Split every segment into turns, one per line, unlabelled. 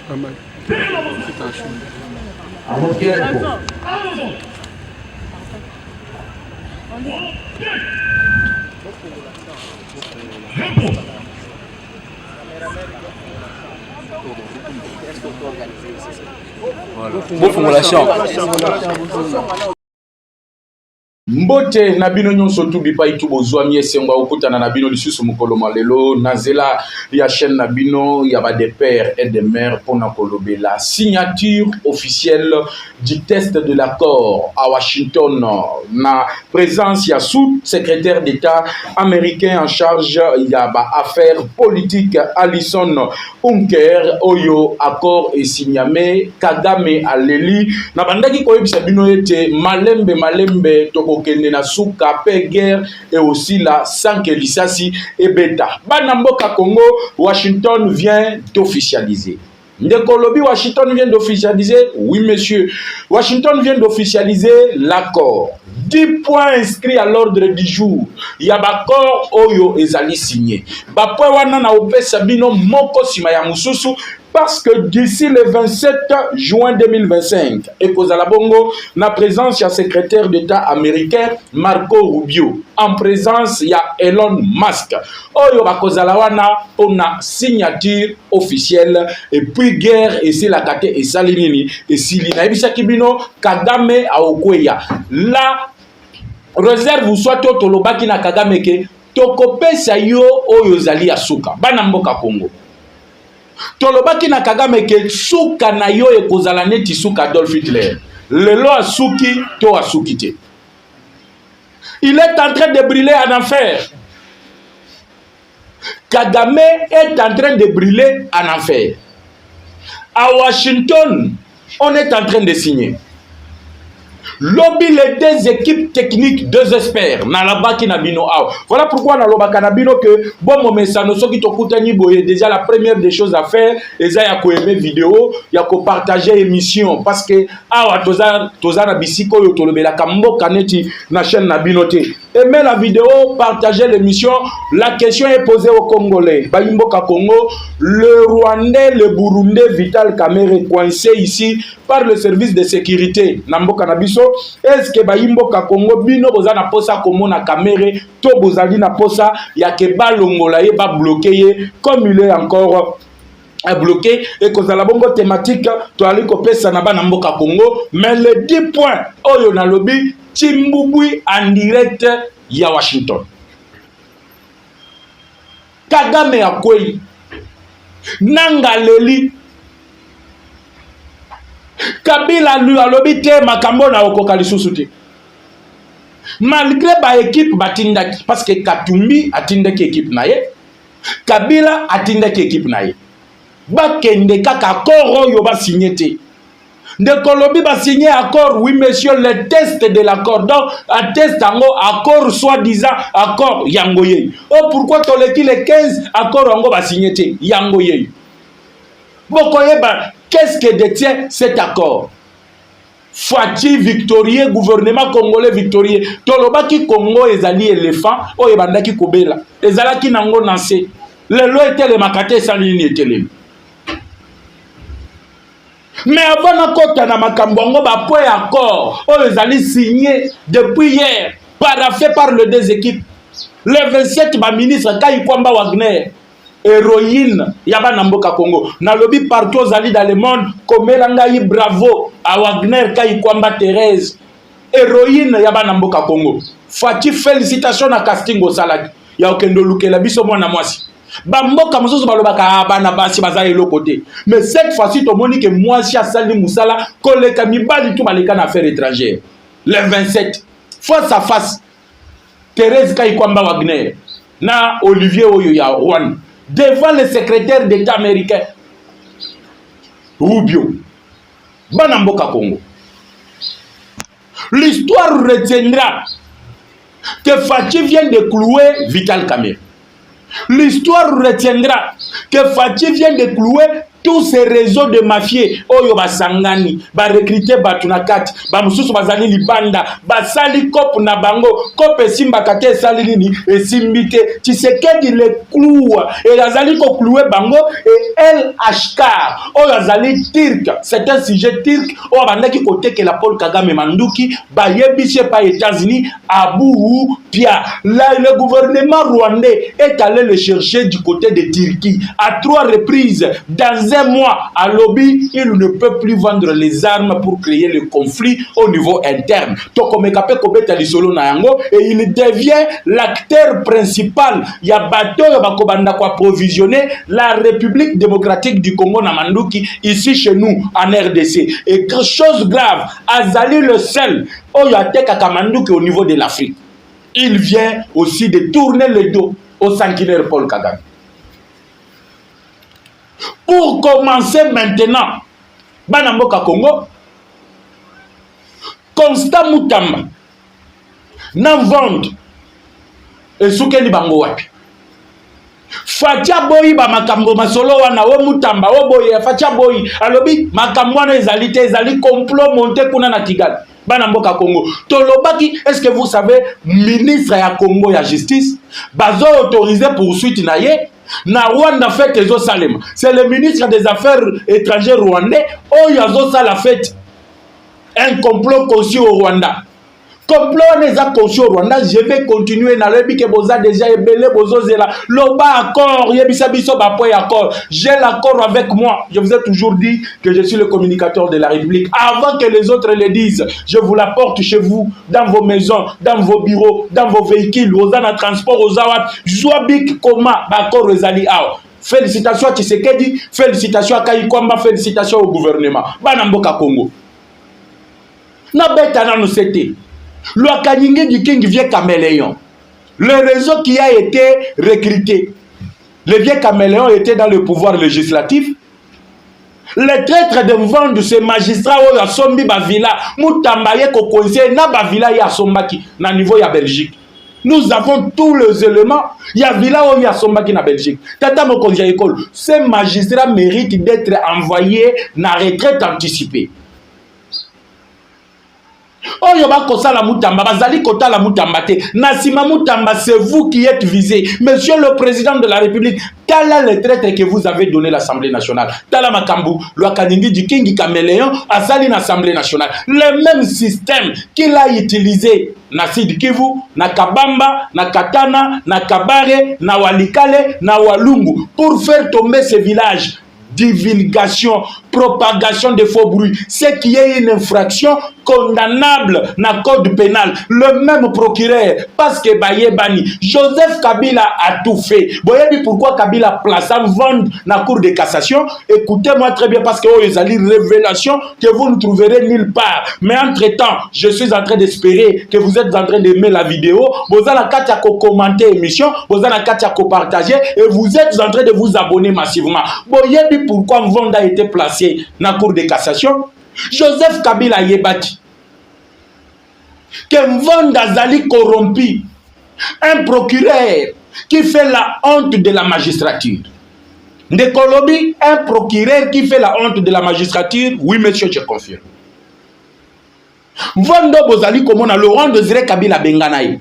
Bon formulation. Mbote na bino nyonso tubipa itu bozwami esengo okutana na bino lisusu mukolo malelo nazela ya chaîne na bino ya ba des pères et des mères pour na kolobela signature officielle du test de l'accord à Washington na présence ya sous-secrétaire d'État américain en charge ya ba affaires politiques Alison Hunker oyo accord et signame Kagame aleli na bandaki koyebisa bino ete malembe toko kende na suka pe guerre et aussi la sanke lisasi et beta. Bana mboka Congo, Washington vient d'officialiser. Ndekolobi, Washington vient d'officialiser. Oui, monsieur. Washington vient d'officialiser l'accord. 10 points inscrits à l'ordre du jour. Il y a l'accord Oyo ezali signé. Bapwe wana na opesa bino moko sima ya mususu. Parce que d'ici le 27 juin 2025, et cause à la bongo, na présence, il y a secrétaire d'État américain Marco Rubio. En présence, il y a Elon Musk. Oyo bakoza la wana pour na signature officielle. Et puis guerre, et c'est la kate et salinini. Et si l'ina ebisa kibino, Kagame a okweya. La réserve ou soit tolobaki na Kagame ke, tokopesa yo oyo zali asuka. Bana mboka Congo. Tolobaki na Kagame ke suka na yo ekozala neti suka Adolf Hitler. Lelo asuki to asuki te. Il est en train de brûler en enfer. Kagame est en train de brûler en enfer. À Washington, on est en train de signer. Lobby les deux équipes techniques, deux experts. Nalabaki Nabino. Voilà pourquoi Nalobaka Nabino que bon moment ça nous sommes qui t'okutani boye déjà la première des choses à faire. Et ça y a qu'à aimer vidéo, y a qu'à partager émission parce que toza na bisiko yo tolobela kambo kaneti na chaîne Nabino te. Aimez la vidéo, partagez l'émission. La question est posée aux Congolais. Bayimboka Congo, le Rwandais, le Burundais Vital Kamerhe coincé ici par le service de sécurité. Namboka Nabiso, est-ce que Bayimboka Congo bino boza na posa komo na Kamerhe to bozali na posa ya ke balongola ye ba bloqué comme il est encore bloqué et que la bongo thématique to ali kopesa na bana mboka Congo mais les 10 points oyo na lobby Chimbubui en direct ya Washington. Kagame akwei nanga leli Kabila lui alobi te makambo na okoka lisusu te. Malgré ba équipe batindaki parce que Katumbi atindaki équipe na ye, Kabila atindaki équipe na ye. Bakende kaka accord yo ba signé te. De Colombie va signer accord, oui monsieur, le test de l'accord. Donc, un test en accord, soi-disant accord, yangoye. Oh, pourquoi toleki les 15 accords en va signer yangoye? Qu'est-ce que détient cet accord? Fati victorieux, gouvernement congolais victorieux. Tolobaki Congo ezali éléphant, oh ebandaki kobela. Ezalaki nango nancé. Le loi était le makate sans ligne était le. Mais avant na kota na makambongo ba point accord, oh ils allaient signer depuis hier, paraphé par les deux équipes. Le 27 ba ministre Kai Kwamba Wagner, héroïne yaba namboka Congo. Na lobby partout zali dans le monde, comme langai bravo à Wagner Kai Kwamba Thérèse, héroïne yaba namboka Congo. Fati félicitations à casting au salade. Ya okendo lukela biso mwana mwasi. Bamboka mosusu balobaka bana basi bazali lokote. Mais cette fois-ci to moni que moi si asali musala koleka mibali tout baleka na affaires étrangères. Le 27 face à face Thérèse Kaikwamba Wagner na Olivier Oyo ya Rwanda devant le secrétaire d'État américain Rubio. Bana mboka Congo. L'histoire retiendra que Fachi vient de clouer Vital Kamerhe. L'histoire retiendra que Fachi vient de clouer tous ces réseaux de mafieux oyo basangani ba recruter batu na kati ba mususu bazali libanda basali cop na bango cop esimba kate esali nini esimbite Tshisekedi le cloue et azali ko clouer bango et LHK oyo azali turc c'est un sujet turc oyo bandaki côté que la Paul Kagame manduki ba yebise pa États-Unis Abou Pia. Là le gouvernement rwandais est allé le chercher du côté de Turquie à 3 reprises dans un mois à lobby. Il ne peut plus vendre les armes pour créer le conflit au niveau interne. Et il devient l'acteur principal. Il y a bateau qui approvisionner la République démocratique du Congo Namanduki ici chez nous en RDC. Et quelque chose grave, Azali le seul au niveau de l'Afrique. Il vient aussi de tourner le dos au sanguinaire Paul Kagame. Pour commencer maintenant, Banamboka Congo, Constant Mutamba, nan vendre, et soukeli bango wapi. Fatia boyi ba makambo masolo wana o Mutamba o boyi fatia boyi alobi makambo wana ezali complot monté kuna na Kigali. Banamboka Congo. Tolobaki, est-ce que vous savez, ministre ya Congo ya justice, bazo autorisé poursuite na ye, na Rwanda fait ezo salema. C'est le ministre des Affaires étrangères rwandais, oh yazo sala fête. Un complot conçu au Rwanda. Complot n'est pas conçu au Rwanda, je vais continuer na lebi ke boza déjà ebele bozo zela. Loba accord, yebisa biso ba point accord. J'ai l'accord avec moi. Je vous ai toujours dit que je suis le communicateur de la République. Avant que les autres le disent, je vous l'apporte chez vous, dans vos maisons, dans vos bureaux, dans vos véhicules, aux en transport, aux awat. Joabik Koma, accord ezali ao. Félicitations à Tshisekedi, félicitations à Kayikwamba, félicitations au gouvernement. Banamboka Congo. Na beta na nous c'était. Le Kanyingi du King vient caméléon. Le réseau qui a été recruté. Le vieux caméléon était dans le pouvoir législatif. Les traîtres de vente de ces magistrats où la sombi bavila, Moutambaye Kokoise, na bavila ya sombaki, na niveau ya Belgique. Nous avons tous les éléments. Il y a villa où il y a sombaki na Belgique. Tata Mokonja école. Ces magistrats méritent d'être envoyés na retraite anticipée. Oh yoba kosa la Mutamba, bazali kota la Mutamba te. Nasima Mutamba, c'est vous qui êtes visé. Monsieur le président de la République, tala le traître que vous avez donné l'Assemblée nationale. Tala Makambu, le Kanindi du King Caméléon, a sali l'Assemblée nationale. Le même système qu'il a utilisé na Sud Kivu, na Kabamba, na Katana, na Kabare, na Walikale, na Walungu, pour faire tomber ces villages. Divulgation, propagation de faux bruits, ce qui est une infraction condamnable dans le code pénal. Le même procureur, parce que Bayebani, Joseph Kabila a tout fait. Vous voyez pourquoi Kabila place en vente dans la cour de cassation? Écoutez-moi très bien, parce que vous avez une révélation que vous ne trouverez nulle part. Mais entre-temps, je suis en train d'espérer que vous êtes en train d'aimer la vidéo. Vous avez la carte à commenter l'émission, vous avez la carte à partager et vous êtes en train de vous abonner massivement. Vous voyez pourquoi Vond a été placé dans la cour de cassation? Joseph Kabila Yebati. Que Vond Azali corrompu. Un procureur qui fait la honte de la magistrature. De Kolobi, un procureur qui fait la honte de la magistrature. Oui, monsieur, je confirme. Vondo Bozali Komona, Laurent Désiré Kabila Benganaï.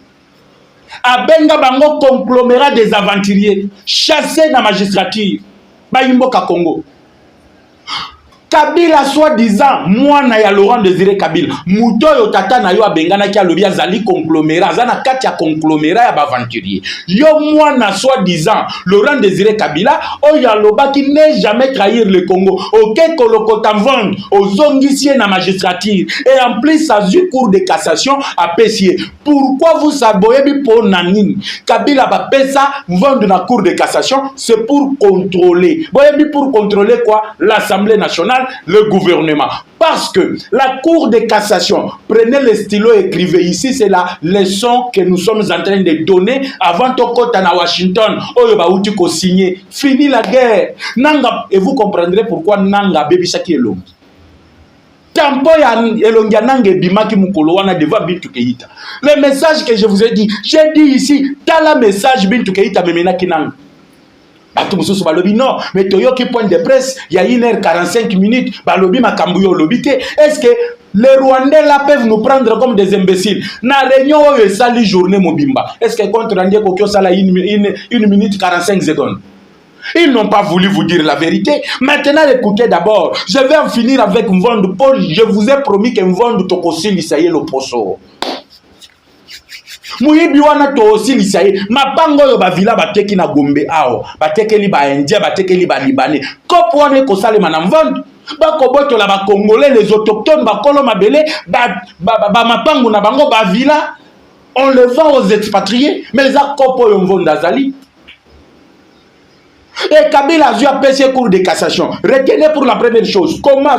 Abenga Bango conglomérat des aventuriers. Chassé dans la magistrature. Bayimboka Congo. Kabila soi-disant, moi na ya Laurent Désiré Kabila, muto yo tata na yo abengana ki alobi azali conglomérat, azana kati ya conglomérat ya baventurier. Yo moi na soi-disant, Laurent Désiré Kabila, oyo aloba qui n'est jamais trahir le Congo. Ok, kolokota vendre aux ongissiers na magistrature. Et en plus, ça du cours de cassation à Pessier. Pourquoi vous saboyez pour nanine? Kabila ba pesa vendre na cour de cassation, c'est pour contrôler. Boyebi pour contrôler quoi? L'Assemblée nationale, le gouvernement. Parce que la cour de cassation, prenez le stylo, écrivez ici, c'est la leçon que nous sommes en train de donner avant Tokota na Washington. Oyoba uti ko signer. Fini la guerre. Nanga, et vous comprendrez pourquoi Nanga baby saki elongi. Tampo ya elongi nanga bimaki mukolo wana devant Bintou Keïta. Le message que je vous ai dit, j'ai dit ici, t'as la message Bintou Keïta memena kinanga. Bato mususu balobi non, mais toyoki point de presse, il y a 1h45 minutes, balobi makambuyo lobite. Est-ce que les Rwandais là peuvent nous prendre comme des imbéciles? Na réunion oyo sali journée mobimba. Est-ce que contre Rwandais kokyo sala 1 minute 45 secondes? Ils n'ont pas voulu vous dire la vérité. Maintenant, écoutez d'abord. Je vais en finir avec Mvondu. Paul, je vous ai promis que Mvondu tokosi lisaye le poso. Muyibi wana to aussi lisaye mapango yo ba villa bateki na Gombe ao batekeli ba Indien batekeli ba Libanais kopo wana ko salema na Mvondu ba koboto la ba Congolais les autochtones ba kolo mabele ba mapango na bango ba villa on le vend aux expatriés mais les kopo yo Mvondu azali. Et Kabila a appelé cour de cassation. Retenez pour la première chose, comment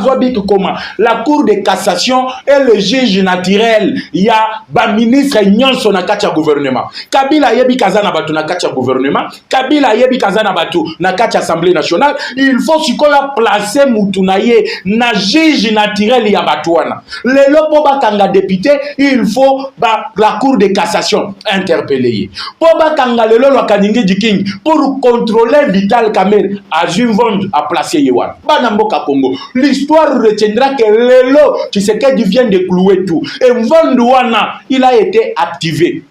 la cour de cassation est le juge naturel. Il y a un ministre nyonso na kacha gouvernement. Kabila yebi kazana batu na kacha gouvernement. Kabila yebi kazana batu na kacha assemblée nationale. Il faut sikoya placer mutunaye na juge naturel ya batuana. Le lopo bakanga député, il faut la cour de cassation interpeller. Pour bakanga le lolo kaningi diking pour contrôler Vital Kamerhe a Mvondu a placé Yewan. Banamboka Congo. L'histoire retiendra que Lelo Tshisekedi vient de clouer tout. Et Mvondu wana, il a été activé.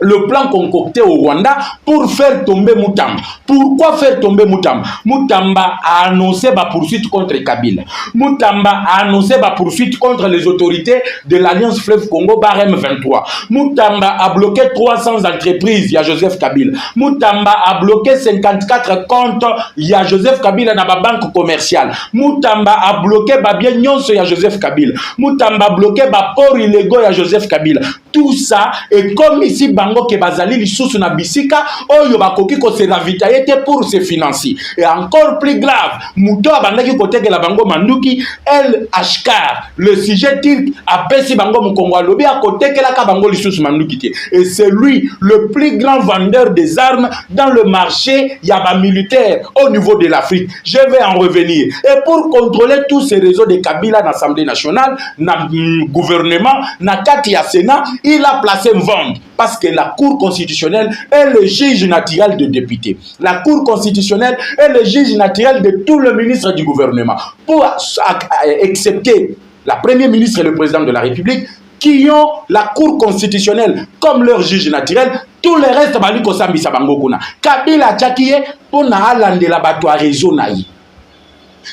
Le plan concocté au Rwanda pour faire tomber Mutamba. Pourquoi faire tomber Mutamba? Mutamba a annoncé sa poursuite contre Kabila. Mutamba a annoncé sa poursuite contre les autorités de l'Alliance Fleuve Congo barème 23. Mutamba a bloqué 300 entreprises, il y a Joseph Kabila. Mutamba a bloqué 54 comptes, il y a Joseph Kabila dans la banque commerciale. Mutamba a bloqué bien nyonso, il y a Joseph Kabila. Mutamba a bloqué port illégaux, il y a Joseph Kabila. Tout ça est comme ici bango ke bazali lisusu na bisika oyo bakoki ko se ravitailler pour se financer. Et encore plus grave, muto abandaki kotekela bango manduki El Ashkar, le sujet turc a pesi bango mukongo alobi akotekela ka bango lisusu manduki te. Et c'est lui le plus grand vendeur des armes dans le marché yaba militaire au niveau de l'Afrique. Je vais en revenir. Et pour contrôler tous ces réseaux de Kabila dans l'Assemblée nationale, na gouvernement, na kati ya Sénat, il a placé Mvondu parce que la Cour constitutionnelle est le juge naturel des députés. La Cour constitutionnelle est le juge naturel de tout le ministre du gouvernement. Pour accepter la première ministre et le président de la République qui ont la Cour constitutionnelle comme leur juge naturel, tout le reste bali ko sambisa bango kuna. Kabila tchakiye pour na alande la bato a réseau naï.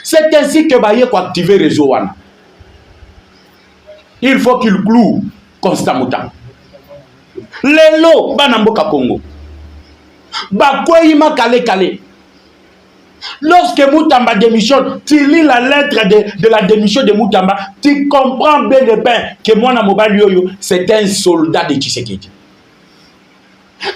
C'est ainsi que baye ko activer réseau wana. Il faut qu'il cloue Constant Mutamba. Lelo banamboka Congo. Bakoyima kale. Lorsque Mutamba démissionne, tu lis la lettre de la démission de Mutamba, tu comprends bien et bien que Mwana Mobali Yoyo, c'est un soldat de Tshisekedi.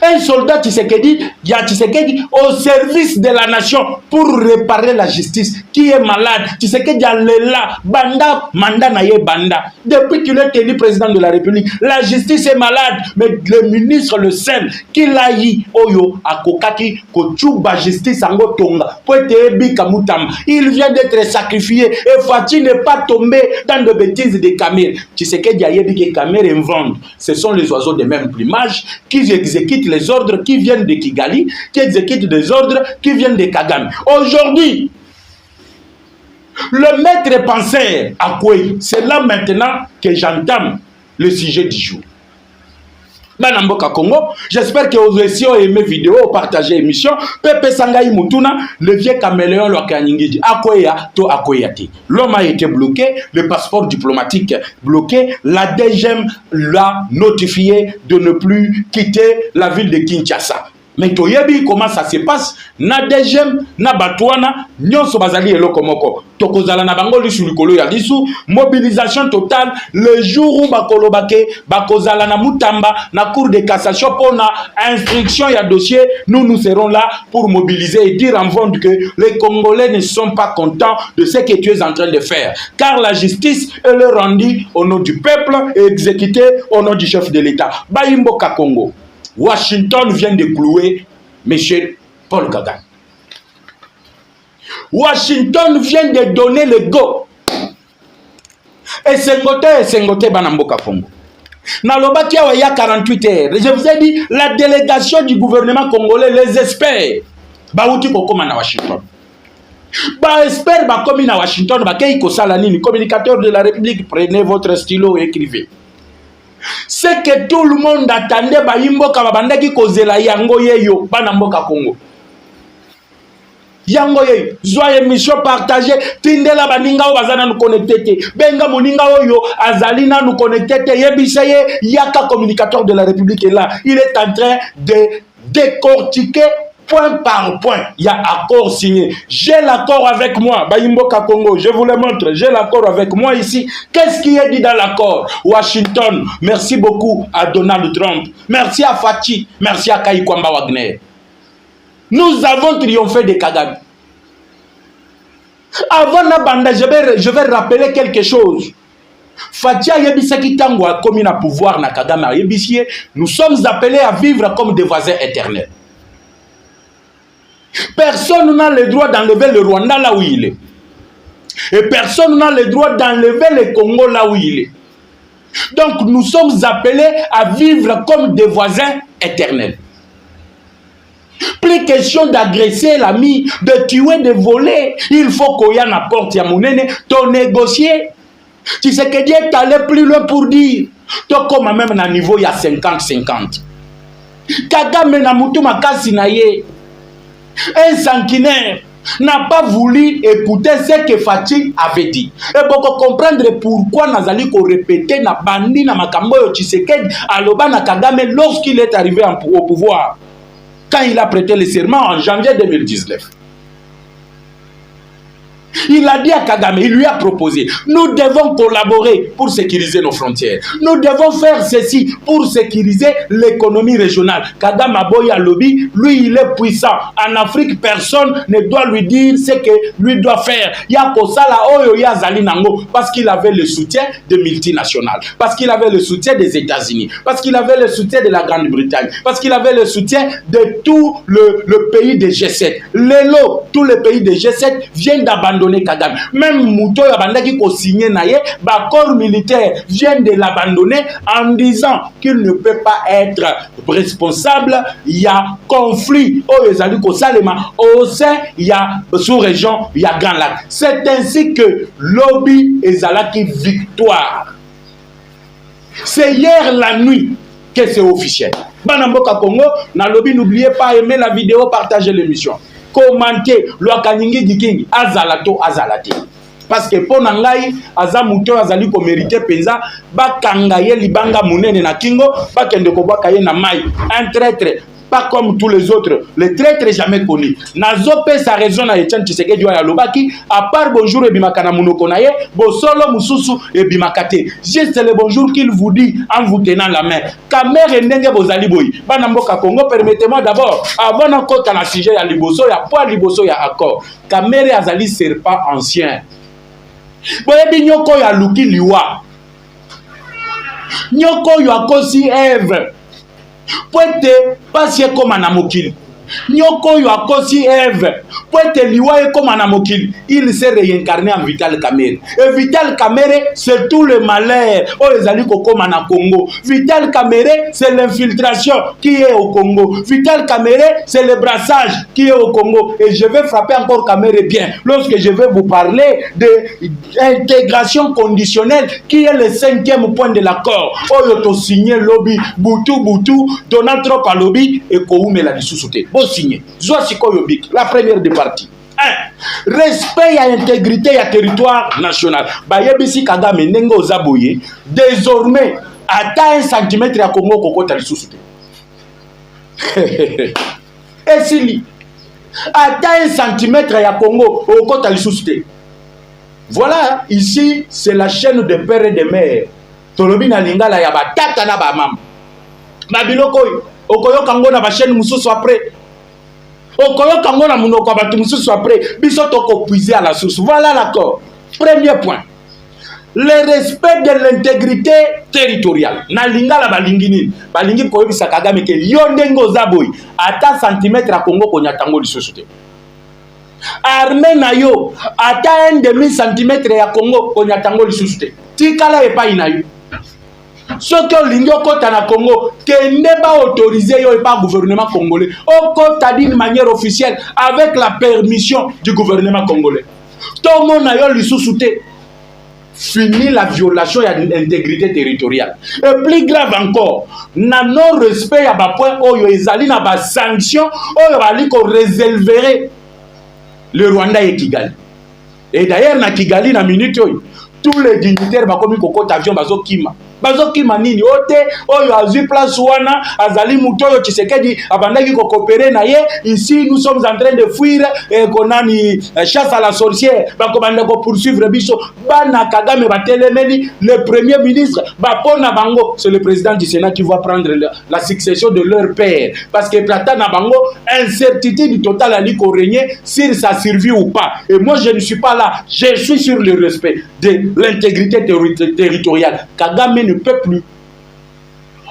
Un soldat Tshisekedi, il y a Tshisekedi au service de la nation pour réparer la justice qui est malade. Tshisekedi a là, banda, mandat naye banda. Depuis qu'il est élu président de la République, la justice est malade. Mais le ministre le sel, qu'il a eu, oyo, a kokaki, kochuba justice ango tonga, poete ebika Mutamba. Il vient d'être sacrifié et Fati n'est pas tombé dans de bêtises de Kamerhe. Tshisekedi a yebi que Kamerhe Mvondu, ce sont les oiseaux de même plumage qui exécutent les ordres qui viennent de Kigali, qui exécutent des ordres qui viennent de Kagame. Aujourd'hui, le maître penseur à quoi? C'est là maintenant que j'entame le sujet du jour. Banamboka Congo, j'espère que vous aussi aimé vidéo, partagé l'émission. Pepe Sangaï Mutuna, le vieux caméléon Lokaningiji, Akoya, to Akoyati. L'homme a été bloqué, le passeport diplomatique bloqué, la DGM l'a notifié de ne plus quitter la ville de Kinshasa. Mais toyebi comment ça se passe? Na DGM, na Batouana, nyonso bazali eloko moko. Tokozala na bango lisu likolo ya lisu, mobilisation totale le jour où bakolobake, bakozala na Mutamba, na cour de cassation pour na instruction ya dossier, nous serons là pour mobiliser et dire en Mvondu que les Congolais ne sont pas contents de ce que tu es en train de faire. Car la justice est le rendue au nom du peuple et exécutée au nom du chef de l'État. Bayimboka Congo. Washington vient de clouer M. Paul Kagame. Washington vient de donner le go. Et Sengote Banamboka Congo. Nalobaki il y a 48 heures. Je vous ai dit, la délégation du gouvernement congolais, les experts, bauti kokoma na Washington. Ba espère ba komi na Washington ba kei kosala nini? Communicateur de la République, prenez votre stylo et écrivez. C'est que tout le monde attendait ba yimboka babandaki kozela yango yeyo bana mboka Congo. Yango yeyo zwa émission partagée tindela baninga o bazana nous connecter benga moninga oyo azali na nous connecter yebiseye yaka communicateur de la République est là. Il est en train de décortiquer point par point. Il y a accord signé. J'ai l'accord avec moi. Bayimboka Congo, je vous le montre. J'ai l'accord avec moi ici. Qu'est-ce qui est dit dans l'accord? Washington, merci beaucoup à Donald Trump. Merci à Fachi. Merci à Kayikwamba Wagner. Nous avons triomphé de Kagame. Avant la bande, je vais rappeler quelque chose. Fachi Yebisaki Tango a commis le pouvoir na Kagame Yebisie. Nous sommes appelés à vivre comme des voisins éternels. Personne n'a le droit d'enlever le Rwanda là où il est. Et personne n'a le droit d'enlever le Congo là où il est. Donc nous sommes appelés à vivre comme des voisins éternels. Plus question d'agresser l'ami, de tuer, de voler. Il faut qu'on y ait la porte à monnaie, ton négocier. Tu sais que Dieu est allé plus loin pour dire. Toi comme même à niveau il y a 50-50. Kagame na mutu makasi na ye. Un sanguinaire n'a pas voulu écouter ce que Fachi avait dit. Et pour comprendre pourquoi Nazali ko répéter na bandi na makambo yo Tshisekedi aloba na Kagame lorsqu'il est arrivé au pouvoir, quand il a prêté le serment en janvier 2019. Il a dit à Kagame, il lui a proposé, nous devons collaborer pour sécuriser nos frontières. Nous devons faire ceci pour sécuriser l'économie régionale. Kagame Aboya Lobby, lui il est puissant. En Afrique, personne ne doit lui dire ce que lui doit faire. Yakosala Oyo Yazali Nango, parce qu'il avait le soutien de multinationales, parce qu'il avait le soutien des États-Unis, parce qu'il avait le soutien de la Grande-Bretagne, parce qu'il avait le soutien de tout le pays des G7. Lélo, tous les pays des G7 viennent d'abandonner Kagame. Même Mouto Yabandaki ko signé naye, ba corps militaire vient de l'abandonner en disant qu'il ne peut pas être responsable. Il y a conflit au Salema au sein, il y a sous-région, il y a Grand Lac. C'est ainsi que lobby ezalaki victoire. C'est hier la nuit que c'est officiel. Banamboka Congo, na lobby, n'oubliez pas aimer la vidéo, partager l'émission. Commenter le kaningi dikingi azalato azalate parce que pour nangai azamuto azali ko mériter penza bakangaye libanga munene na kingo bakende ko bakaye na mai un traître pas comme tous les autres, les traîtres jamais connus. Nazope sa raison na Etienne Tshisekedi wa Lobaki, à part bonjour et bimakana munoko naye, bosolo mususu et bimakate. Juste le bonjour qu'il vous dit en vous tenant la main. Kamere ndenge bozali boy. Bana mboka Congo, permettez-moi d'abord, avant d'encore dans la sujet ya liboso, ya poa liboso ya accord. Kamere azali serpent ancien. Boyebi nyoko ya luki liwa. Nyoko yo akosi Ève. Poete pasie koma na mokili. Nyoko yo akosi Ève. Poete liwa koma na mokili. Il s'est réincarné en Vital Kamerhe. Et Vital Kamerhe, c'est tout le malheur. Oh, les ali koma na Congo. Vital Kamerhe, c'est l'infiltration qui est au Congo. Vital Kamerhe, c'est le brassage qui est au Congo. Et je vais frapper encore Kamerhe bien. Lorsque je vais vous parler de l'intégration conditionnelle qui est le 5e point de l'accord. Oh, yo to signé lobby, Boutou, Donald Trump à lobby et Koume la dissouté. Bon signé. Zoasiko Yobik, la première des parties. Respect à intégrité à territoire national. Bayebisi Kagame Nengo Zaboye, désormais, à 1 centimètre à Congo Koko Talisouté. Et si à 1 centimètre à Congo Koko Talisouté. Voilà, ici, c'est la chaîne de père et de mère. Tolobina Lingala Yaba Tata na ba mam. Babiloko, Okoyo Kango na ba chaîne Moussou après. Okoyo Kango na Munoko ba Moussou après. Bisoto ko puiser à la source. Voilà l'accord. Premier point. Le respect de l'intégrité territoriale. Na Lingala balingini. Balingi ko yebisa Kagame ke yondengo zaboy. Ata centimètre à Congo ko nyatango lisosute. Armée na yo ata 1,5 cm ya Congo ko nyatango lisosute. Tikala epa inayo. Ce que l'Union na Congo, que n'est pas autorisé par le gouvernement congolais, au côté d'une manière officielle, avec la permission du gouvernement congolais. Tout le monde a eu le sous-souté. Fini la violation de l'intégrité territoriale. Et plus grave encore, na non-respect à bas point où il y a des sanctions, où il y a réserver le Rwanda et Kigali. Et d'ailleurs, na Kigali, na minute, tous les dignitaires ba komi kokota avion bazokima nini ote oyo azui place wana azali mutoyo Tshisekedi abandaki ko coopérer na ye. Ici nous sommes en train de fuir konani chasse à la sorcière bakobanda ko poursuivre biso bana Kagame batelemeli le premier ministre bapona bango. C'est le président du Sénat qui va prendre la succession de leur père parce que plata na bango incertitude totale à ko régner sur sa survie ou pas. Et moi je ne suis pas là, je suis sur le respect de l'intégrité territoriale. Kagame ne peut plus.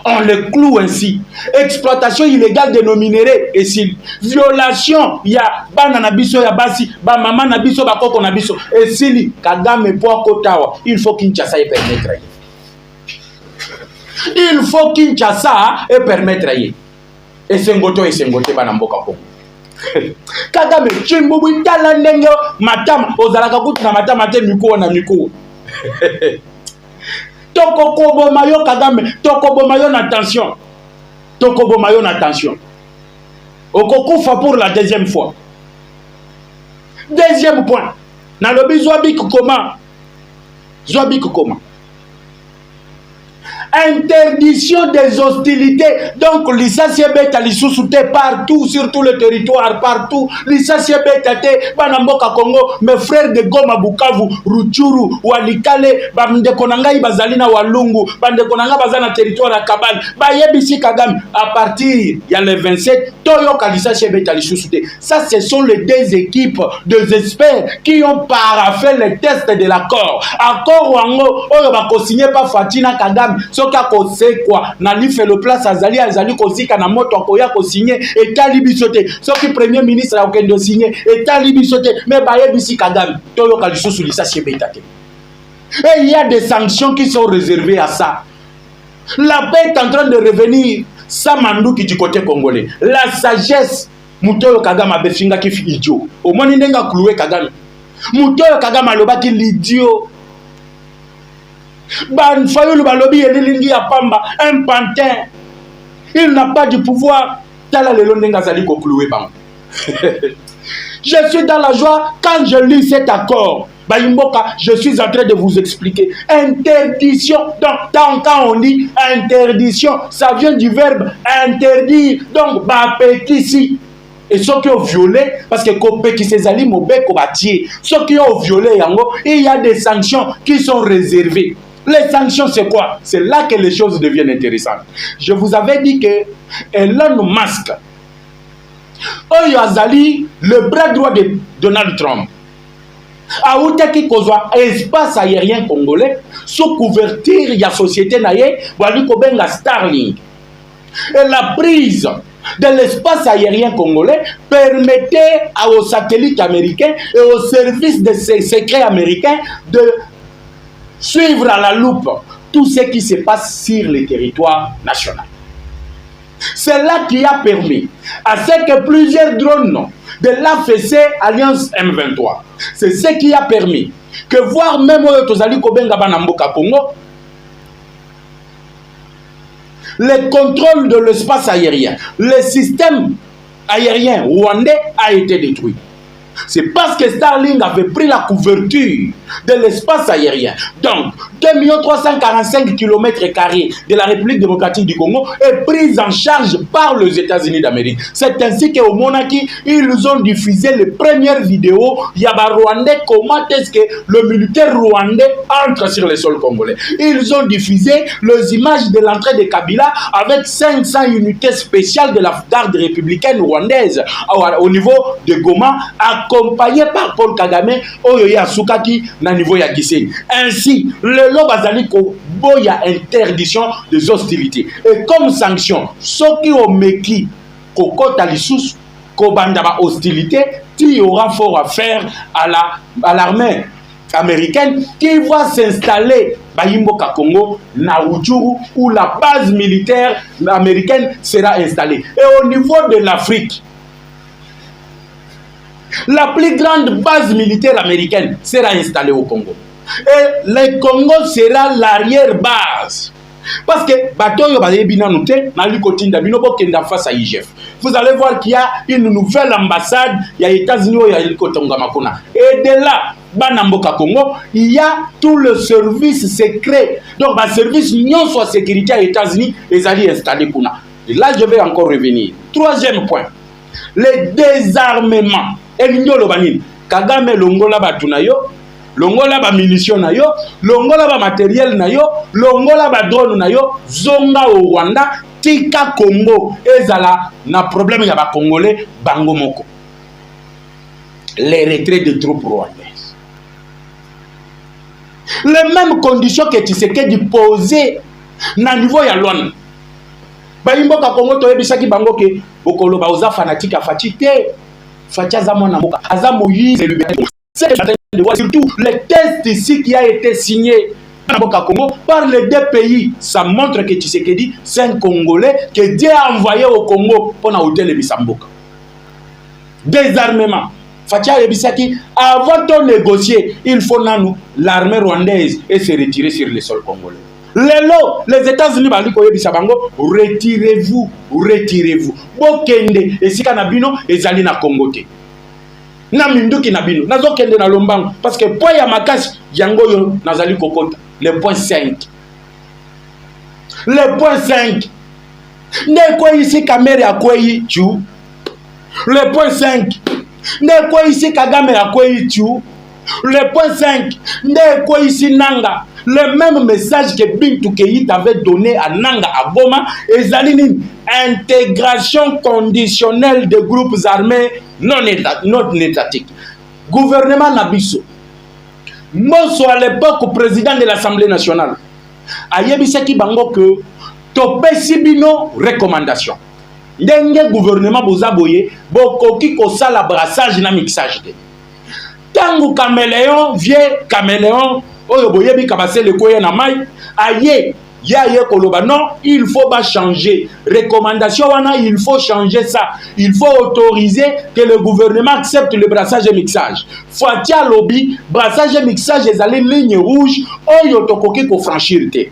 On le cloue ainsi. Exploitation illégale de nos minéraux et si violation, il y a banana biso ya basi, ba mama na biso ba koko na biso et si Kagame po kotawa, il faut Kinshasa y permettre. Il faut Kinshasa et permettre. Et sengoto bana mboka ko. Kagame chimbubu tala ndenge matama ozalaka kutu na matama te mikuo na mikuo. Tokobo mayo Kagame, tokobo mayo na tension. Tokobo mayo na tension. Okokufa pour la deuxième fois. Deuxième point. Na lobi Zwabi comment? Zwabi comment? Interdiction des hostilités. Donc, l'issassie beta l'issoussouté partout, sur tout le territoire, partout. L'issassie beta te, Banamboka Congo, mes frères de Goma, Bukavu, Ruchuru, Walikale, Bande Konanga, Bazalina, Walungu, Bande Konanga, Bazana, territoire à Kabal, Bayebisi Kagame, à partir, il y a le 27, Toyoka l'issassie beta l'issoussouté. Ça, ce sont les deux équipes de experts qui ont paraffé les tests de l'accord. Accord Wango, on va co-signer par Fatina Kagame. Soki akose quoi na life le place azali kosika na moto akoya ko signer eta libisote soki premier ministre akende signer eta libisote mais bayebisi Kagame toyoka lisusu lisasi betate. Et il y a des sanctions qui sont réservées à ça. La paix est en train de revenir Samandouki du côté congolais. La sagesse Mutoyo Kagame abefinga ki idiot. Au moins ndenga cloué Kagame. Mutoyo Kagame alobaki l'idiot. Ban Fayulu balobi elilingi ya pamba un pantin. Il n'a pas du pouvoir. Tala le londenga zali ko cloué bang. Je suis dans la joie quand je lis cet accord. Baimboka, je suis en train de vous expliquer. Interdiction. Donc, quand on dit interdiction, ça vient du verbe interdire. Donc, bapetisi. Et ceux qui ont violé, parce que ceux qui ont violé, il y a des sanctions qui sont réservées. Les sanctions, c'est quoi? C'est là que les choses deviennent intéressantes. Je vous avais dit que Elon Musk, Oyazali, le bras droit de Donald Trump, a outaki kozwa espace aérien congolais sous couverture de la société naye, wali kobenga Starlink. Et la prise de l'espace aérien congolais permettait aux satellites américains et aux services de secrets américains de suivre à la loupe tout ce qui se passe sur le territoire national. C'est là qui a permis à ce que plusieurs drones de l'AFC Alliance M23, c'est ce qui a permis que voir même Tozali Kobenga Banamboka Congo, le contrôle de l'espace aérien, le système aérien rwandais a été détruit. C'est parce que Starlink avait pris la couverture de l'espace aérien. Donc, 2 345 km² de la République démocratique du Congo est prise en charge par les États-Unis d'Amérique. C'est ainsi qu'au Monaki, ils ont diffusé les premières vidéos. Yaba Rwandais, comment est-ce que le militaire rwandais entre sur le sol congolais. Ils ont diffusé les images de l'entrée de Kabila avec 500 unités spéciales de la garde républicaine rwandaise au niveau de Goma, accompagné par Paul Kagame, Oyoya Soukaki, na niveau ya Gisenyi. Ainsi, le Lobazali boya interdiction des hostilités. Et comme sanction, ceux qui ont méqui Kokota Lissous, Kobandaba hostilité, il y aura fort à faire à l'armée américaine qui va s'installer Bayimboka Congo, Naoudjourou, où la base militaire américaine sera installée. Et au niveau de l'Afrique, la plus grande base militaire américaine sera installée au Congo. Et le Congo sera l'arrière-base. Parce que vous allez voir qu'il y a une nouvelle ambassade, il y a les États-Unis, il y a et de là, Banamboka Congo, il y a tout le service secret. Donc, le service non soit sécurité aux États-Unis, les alliés installés. Et là, je vais encore revenir. Troisième point, le désarmement. Et l'Indiolo Kagame Longola Batunayo, Longola ba munitions na yo, Longola ba matériel na yo, Longola ba drone na yo, zonga au Rwanda, tika Congo, ezala na problème ya ba Congolais bango moko. Les retraits de troupes rwandaises. Les mêmes conditions que Tshisekedi posées na niveau ya Luanda. Ba imboka Congo to yebisaki bango ke bokolo ba oza fanatique a fatité. Fatia mwana mboka aza Moïse surtout le test ici qui a été signé par les deux pays, ça montre que Tshisekedi c'est un Congolais que Dieu a envoyé au Congo pour hôtel Bissamboka. Désarmement. Fatia Ebisaki, avant de négocier, il faut nous l'armée rwandaise et se retirer sur le sol congolais. Les États-Unis, retirez-vous, retirez-vous. Bokende, et si Kanabino, et Zali na Congo. Na minduki na bino nazo kende na lombango parce que point ya makasi yango yo nazali kokota le point 5 ne quoi ici caméra ya kwei tu le point 5 ne quoi ici Kagame ya kwei tu le point 5 ne quoi ici Nanga le même message que Bintou Keïta avait donné à Nanga à Goma et Zalini intégration conditionnelle des groupes armés non étatiques. Gouvernement Nabiso. Mosso à l'époque président de l'Assemblée nationale. Ayebisaki bango que topesi bino recommandation. Ndenge gouvernement bozaboye bokoki kosala brassage na mixage te. Tangu caméléon vieux caméléon oyo boyebi kabase le koye na mai aye ya koloba non il faut pas changer recommandation wana il faut changer ça il faut autoriser que le gouvernement accepte le brassage et mixage Fatia lobby brassage et mixage ezali ligne rouge oyo tokoki ko franchir te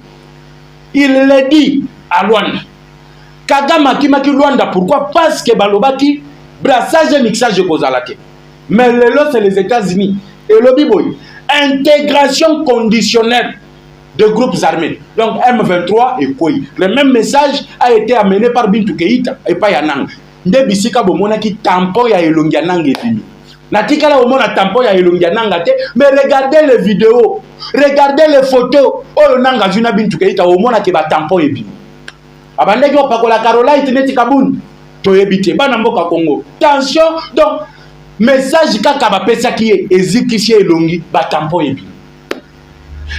il le dit à Luanda Kagame kimaki Luanda pourquoi parce que balobaki brassage et mixage kozala te mais lelo c'est les États-Unis et lobby boy intégration conditionnelle de groupes armés. Donc M23 et quoi. Le même message a été amené par Bintou Keïta et pas Yanang. Nde bisika bomona ki tampon ya Elongia Nang et fini. Natika la omona tampon ya Elongia Nang te, mais regardez les vidéos, regardez les photos. Oh Nanga juna Bintou Keïta omona ke ba tampon et fini. Abande ko pakola Caroline teneti kabun. To ebite bana mboka Congo. Tension donc message kaka ba pesa ki ezikisi Elongi ba tampon et fini.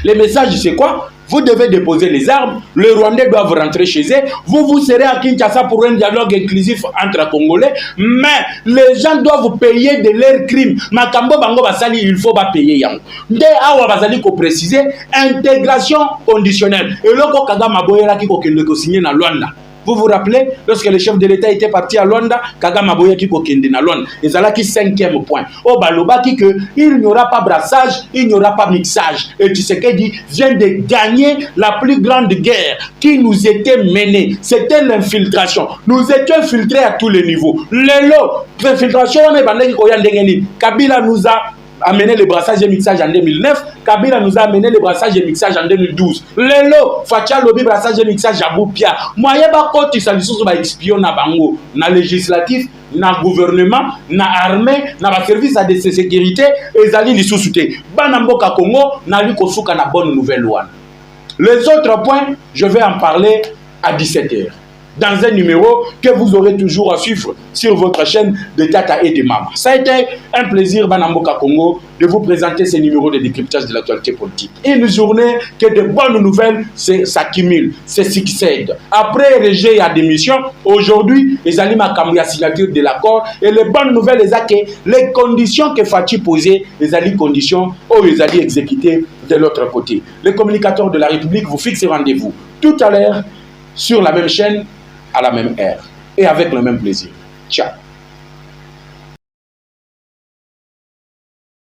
Le message, c'est quoi? Vous devez déposer les armes, les Rwandais doivent rentrer chez eux, vous serez à Kinshasa pour un dialogue inclusif entre Congolais, mais les gens doivent payer de leurs crimes. Makambo bango basali, il faut pas payer yango. Dès awa basali ko préciser intégration conditionnelle. Et loko Kagame aboyela ki ko kende ko signer na Luanda. Vous vous rappelez, lorsque le chef de l'État était parti à Luanda, Kagame Aboya qui kokende na Luanda. Et ça là qui cinquième point. Au Balobaki que il n'y aura pas brassage, il n'y aura pas mixage. Et Tshisekedi vient de gagner la plus grande guerre qui nous était menée. C'était l'infiltration. Nous étions infiltrés à tous les niveaux. L'infiltration, on est bandé qui Kabila nous a amené le brassage et mixage en 2009. Kabila nous a amené le brassage et mixage en 2012. Lelo, Fatia Lobby brassage et mixage à Boupia. Moi, y'a pas quand tu s'en sous ma espion na bango, na législatif, na gouvernement, na armée, na ba service à de sécurité, et zali li sous-souté. Banamboka Congo, na li kosuka na bonne nouvelle loi. Les autres points, je vais en parler à 17h. dans un numéro que vous aurez toujours à suivre sur votre chaîne de Tata et de Mama. Ça a été un plaisir, Banamboka Congo, de vous présenter ces numéros de décryptage de l'actualité politique. Une journée que de bonnes nouvelles s'accumulent, se succèdent. Après rejet et démission, aujourd'hui, les Alima Kambi a signature de l'accord et les bonnes nouvelles, les conditions que Fati posait, les alliés conditions ou les alliés exécutées de l'autre côté. Les communicateurs de la République vous fixent rendez-vous tout à l'heure sur la même chaîne, à la même heure et avec le même plaisir. Ciao.